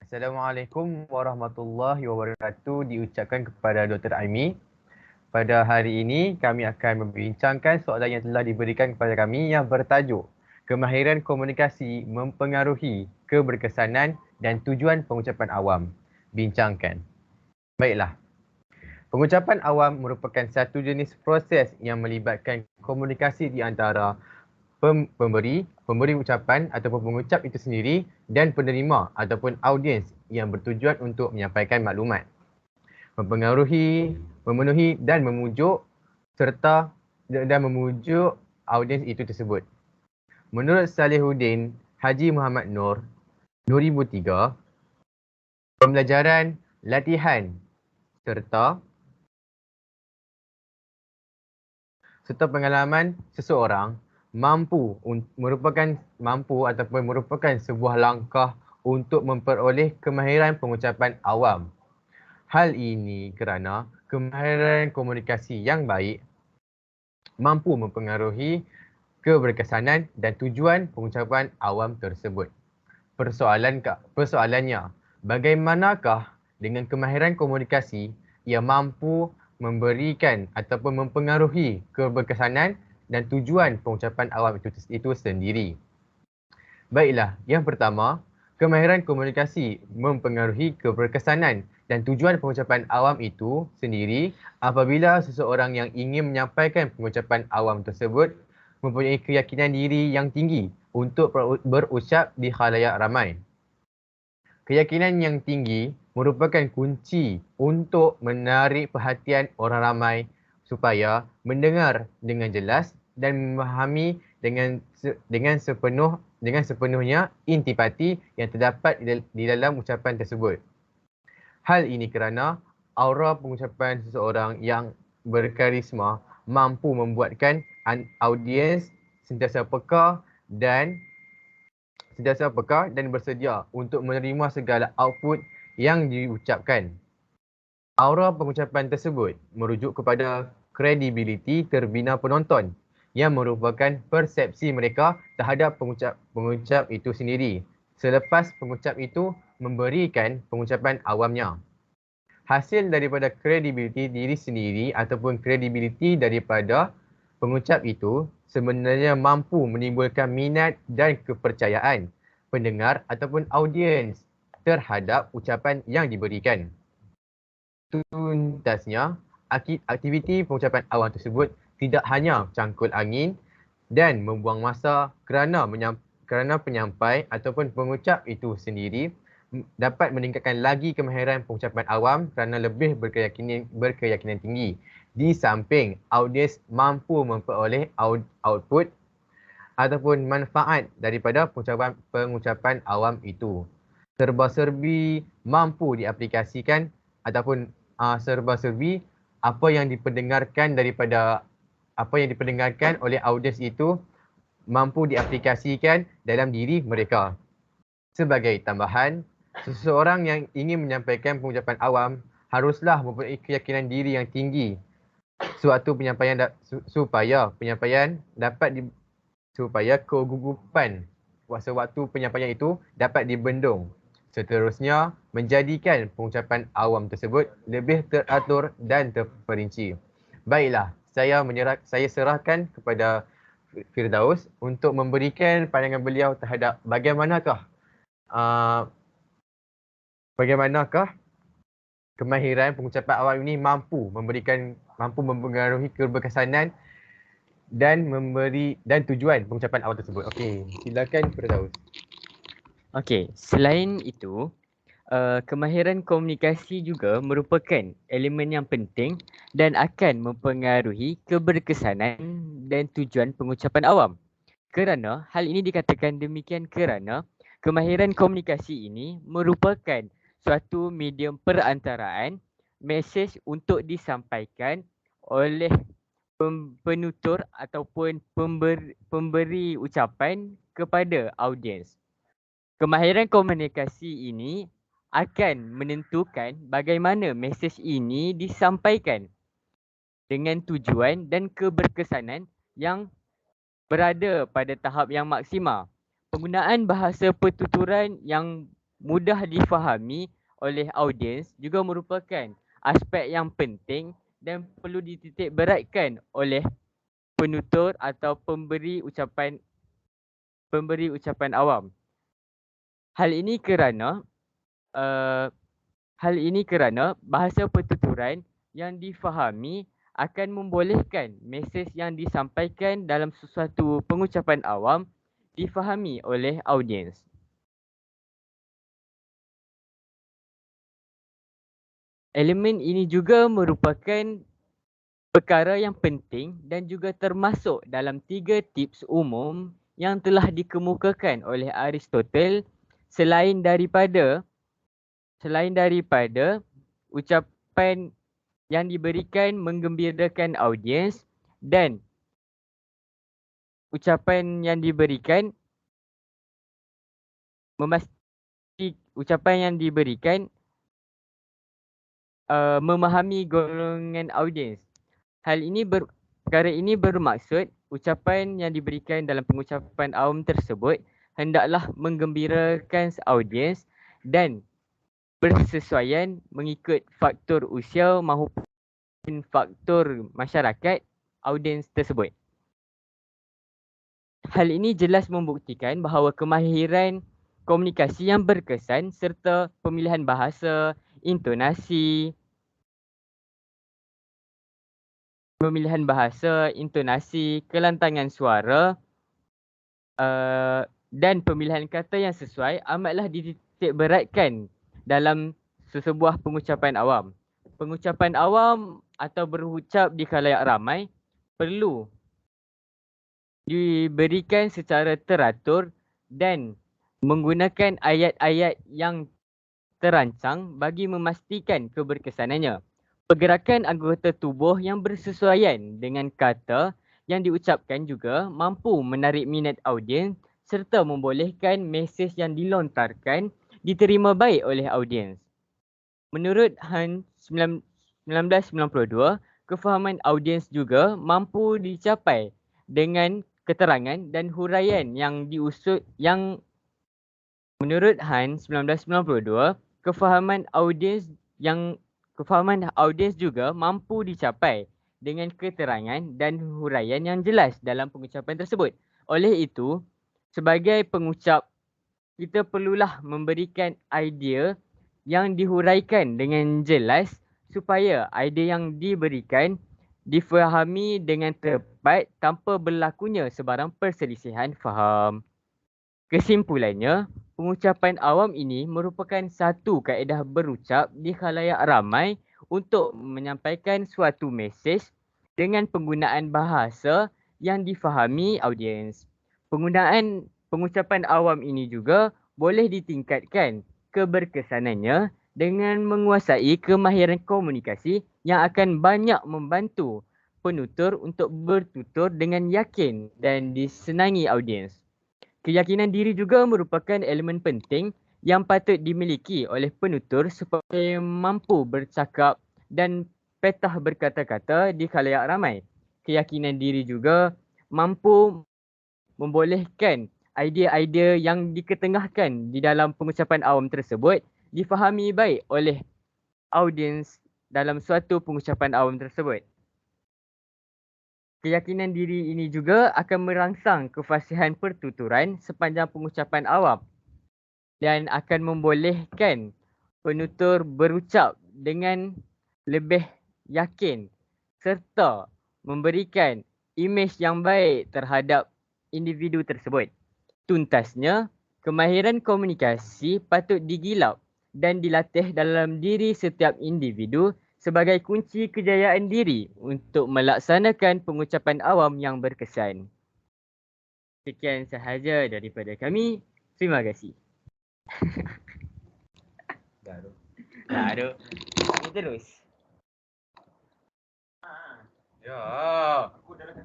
Assalamualaikum warahmatullahi wabarakatuh diucapkan kepada Dr. Aimi. Pada hari ini kami akan membincangkan soalan yang telah diberikan kepada kami yang bertajuk Kemahiran komunikasi mempengaruhi keberkesanan dan tujuan pengucapan awam. Bincangkan. Baiklah. Pengucapan awam merupakan satu jenis proses yang melibatkan komunikasi di antara pemberi ucapan ataupun pengucap itu sendiri dan penerima ataupun audiens yang bertujuan untuk menyampaikan maklumat, mempengaruhi, memenuhi dan memujuk serta dan memujuk audiens itu tersebut. Menurut Salihuddin Haji Muhammad Nur 2003, pembelajaran, latihan serta pengalaman seseorang merupakan sebuah langkah untuk memperoleh kemahiran pengucapan awam. Hal ini kerana kemahiran komunikasi yang baik mampu mempengaruhi keberkesanan dan tujuan pengucapan awam tersebut. Persoalannya, bagaimanakah dengan kemahiran komunikasi ia mampu memberikan ataupun mempengaruhi keberkesanan dan tujuan pengucapan awam itu sendiri. Baiklah, yang pertama, kemahiran komunikasi mempengaruhi keberkesanan dan tujuan pengucapan awam itu sendiri apabila seseorang yang ingin menyampaikan pengucapan awam tersebut mempunyai keyakinan diri yang tinggi untuk berucap di khalayak ramai. Keyakinan yang tinggi merupakan kunci untuk menarik perhatian orang ramai supaya mendengar dengan jelas dan memahami dengan sepenuhnya intipati yang terdapat di dalam ucapan tersebut. Hal ini kerana aura pengucapan seseorang yang berkarisma mampu membuatkan audiens sentiasa peka dan bersedia untuk menerima segala output yang diucapkan. Aura pengucapan tersebut merujuk kepada kredibiliti terbina penonton yang merupakan persepsi mereka terhadap pengucap itu sendiri selepas pengucap itu memberikan pengucapan awamnya. Hasil daripada kredibiliti diri sendiri ataupun kredibiliti daripada pengucap itu sebenarnya mampu menimbulkan minat dan kepercayaan pendengar ataupun audiens terhadap ucapan yang diberikan. Tuntasnya, aktiviti pengucapan awam tersebut tidak hanya cangkul angin dan membuang masa kerana penyampai ataupun pengucap itu sendiri dapat meningkatkan lagi kemahiran pengucapan awam kerana lebih berkeyakinan tinggi. Di samping audiens mampu memperoleh output ataupun manfaat daripada pengucapan awam itu. Serba-serbi mampu diaplikasikan ataupun serba-serbi apa yang diperdengarkan oleh audiens itu mampu diaplikasikan dalam diri mereka. Sebagai tambahan, seseorang yang ingin menyampaikan pengucapan awam haruslah mempunyai keyakinan diri yang tinggi supaya kegugupan sewaktu penyampaian itu dapat dibendung. Seterusnya, menjadikan pengucapan awam tersebut lebih teratur dan terperinci. Baiklah, saya serahkan kepada Firdaus untuk memberikan pandangan beliau terhadap bagaimanakah kemahiran pengucapan awam ini mampu mempengaruhi keberkesanan dan tujuan pengucapan awam tersebut. Okey, silakan Firdaus. Okey, selain itu, kemahiran komunikasi juga merupakan elemen yang penting dan akan mempengaruhi keberkesanan dan tujuan pengucapan awam. Kerana hal ini dikatakan demikian kerana kemahiran komunikasi ini merupakan suatu medium perantaraan mesej untuk disampaikan oleh penutur ataupun pemberi ucapan kepada audiens. Kemahiran komunikasi ini akan menentukan bagaimana mesej ini disampaikan dengan tujuan dan keberkesanan yang berada pada tahap yang maksima. Penggunaan bahasa pertuturan yang mudah difahami oleh audiens juga merupakan aspek yang penting dan perlu dititik beratkan oleh penutur atau pemberi ucapan awam. Hal ini kerana bahasa pertuturan yang difahami akan membolehkan mesej yang disampaikan dalam sesuatu pengucapan awam difahami oleh audiens. Elemen ini juga merupakan perkara yang penting dan juga termasuk dalam 3 tips umum yang telah dikemukakan oleh Aristotle selain daripada ucapan yang diberikan menggembirakan audiens dan ucapan yang diberikan memahami golongan audiens. Perkara ini bermaksud ucapan yang diberikan dalam pengucapan awam tersebut hendaklah menggembirakan audiens dan bersesuaian mengikut faktor usia maupun faktor masyarakat audiens tersebut. Hal ini jelas membuktikan bahawa kemahiran komunikasi yang berkesan serta pemilihan bahasa, intonasi, kelantangan suara dan pemilihan kata yang sesuai amatlah dititik beratkan dalam sesebuah pengucapan awam. Pengucapan awam atau berucap di khalayak ramai perlu diberikan secara teratur dan menggunakan ayat-ayat yang terancang bagi memastikan keberkesanannya. Pergerakan anggota tubuh yang bersesuaian dengan kata yang diucapkan juga mampu menarik minat audiens serta membolehkan mesej yang dilontarkan diterima baik oleh audiens. Menurut Han 1992, kefahaman audiens juga mampu dicapai dengan keterangan dan huraian yang menurut Han 1992, kefahaman audiens juga mampu dicapai dengan keterangan dan huraian yang jelas dalam pengucapan tersebut. Oleh itu, sebagai pengucap, kita perlulah memberikan idea yang dihuraikan dengan jelas supaya idea yang diberikan difahami dengan tepat tanpa berlakunya sebarang perselisihan faham. Kesimpulannya, pengucapan awam ini merupakan satu kaedah berucap di khalayak ramai untuk menyampaikan suatu mesej dengan penggunaan bahasa yang difahami audiens. Penggunaan pengucapan awam ini juga boleh ditingkatkan keberkesanannya dengan menguasai kemahiran komunikasi yang akan banyak membantu penutur untuk bertutur dengan yakin dan disenangi audiens. Keyakinan diri juga merupakan elemen penting yang patut dimiliki oleh penutur supaya mampu bercakap dan petah berkata-kata di khalayak ramai. Keyakinan diri juga mampu membolehkan idea-idea yang diketengahkan di dalam pengucapan awam tersebut difahami baik oleh audiens dalam suatu pengucapan awam tersebut. Keyakinan diri ini juga akan merangsang kefasihan pertuturan sepanjang pengucapan awam dan akan membolehkan penutur berucap dengan lebih yakin serta memberikan imej yang baik terhadap individu tersebut. Tuntasnya, kemahiran komunikasi patut digilap dan dilatih dalam diri setiap individu sebagai kunci kejayaan diri untuk melaksanakan pengucapan awam yang berkesan. Sekian sahaja daripada kami. Terima kasih. Dah tu. Ini terus. Ya. Aku dah kata